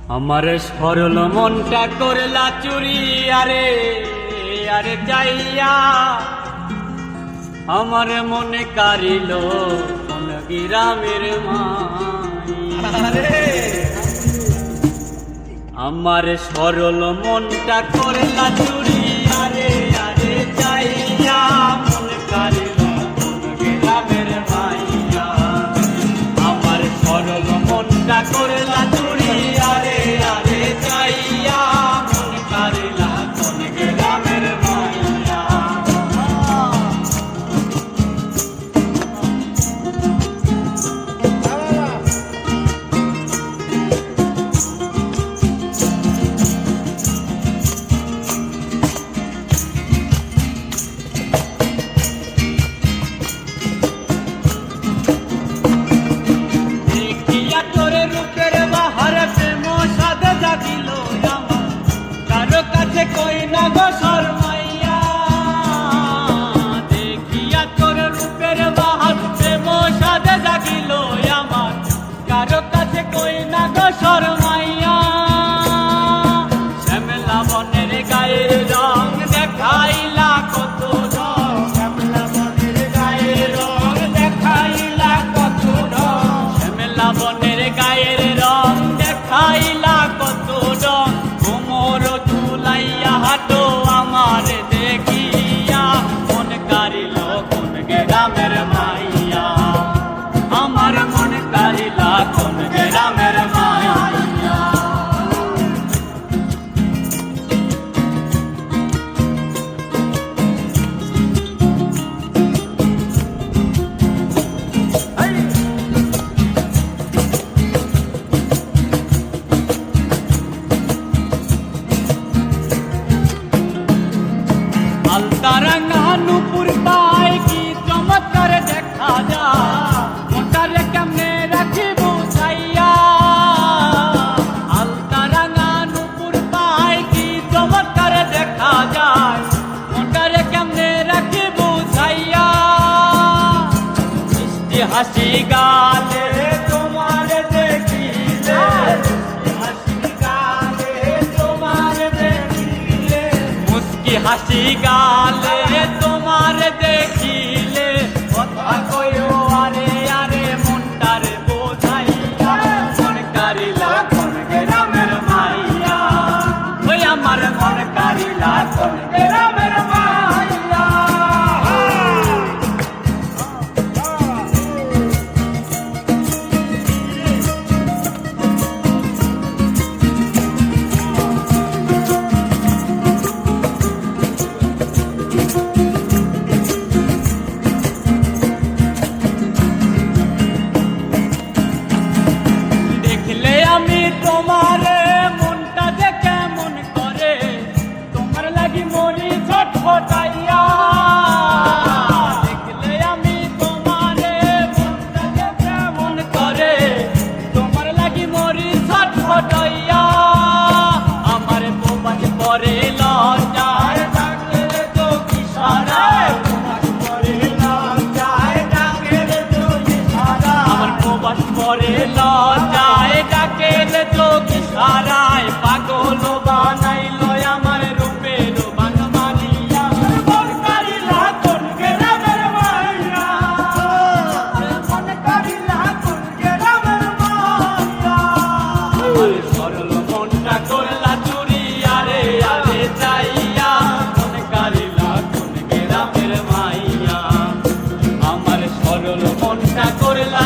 আমার সরল মনটা করলা চুরি আরে আরে যাইয়া আমার মনে কারিল কোন গ্রামের মাই। আমার সরল মনটা করলা চুরি আরে আরে যাইয়া মনে কারিল কোন গ্রামের মাইয়া। আমার সরল মনটা করলা চুরি আরে আরে যাইয়া মনে কারিলা কোন গ্রামের মাইয়া। কই না গো শর্মাইয়া দেখিয়া তোর রূপের বাহার প্রেম সাদে জাগিল আমার কারো কাছে কই না গো শর্মাইয়া। শ্যামলা বনের গায়ের রং দেখাইলা কত রং, শ্যামলা বনের গায়ের রং দেখাইলা কত রং, শ্যামলা বনের গায়ের রং দেখাইলা কত রং। কোমর ঝুলাইয়া হাঁটো আমার দেখিয়া মন কারিল কোন গ্রামের মাইয়া। আমার মন কারিলা কোন গ্রামের মাইয়া। আলতারাঙ্গা নুপুর পায় কি চমৎকার দেখা যায়, মনটারে কেমনে রাখি বুঝাইয়া। আলতারাঙ্গা নুপুর পায় কি চমৎকার দেখা যায়, মনটারে কেমনে রাখি বুঝাইয়া। মিষ্টি হাসি গালে তোমার দেখিলে, হাসি গালে তোমার দেখিলে, মুস্কি হাসি গালে তোমার দেখিলে কথা কইও আরে আরে মনটারে বোঝাইয়া মন কারিলা কোন গ্রামের মাইয়া। ওই আমার মন কারিলা কোন গ্রামের মাইয়া। আমি তোমারে মনটা যে কেমন করে তোমার লাগি মরি ছটফটাইয়া। দেখলে আমি তোমারে মনটা যে কেমন করে তোমার লাগি মরি ছটফটাইয়া। আমার প্রবাস পরে লজ্জায় ডাকলে তো ইশারায়, প্রবাস পরে লজ্জায় ডাকলে তো ইশারায়, আমার প্রবাস পরে লজ্জায় ডাকেলে চোখ ইশারায় পাগল বানাইলো আমার রূপের বানমানিয়া। মন কারিলা কোন গ্রামের মাইয়া, মন কারিলা কোন গ্রামের মাইয়া। আমার সরল মনটা করলা চুরি আরে আরে যাইয়া মন কারিলা কোন গ্রামের মাইয়া। আমার সরল মনটা করলা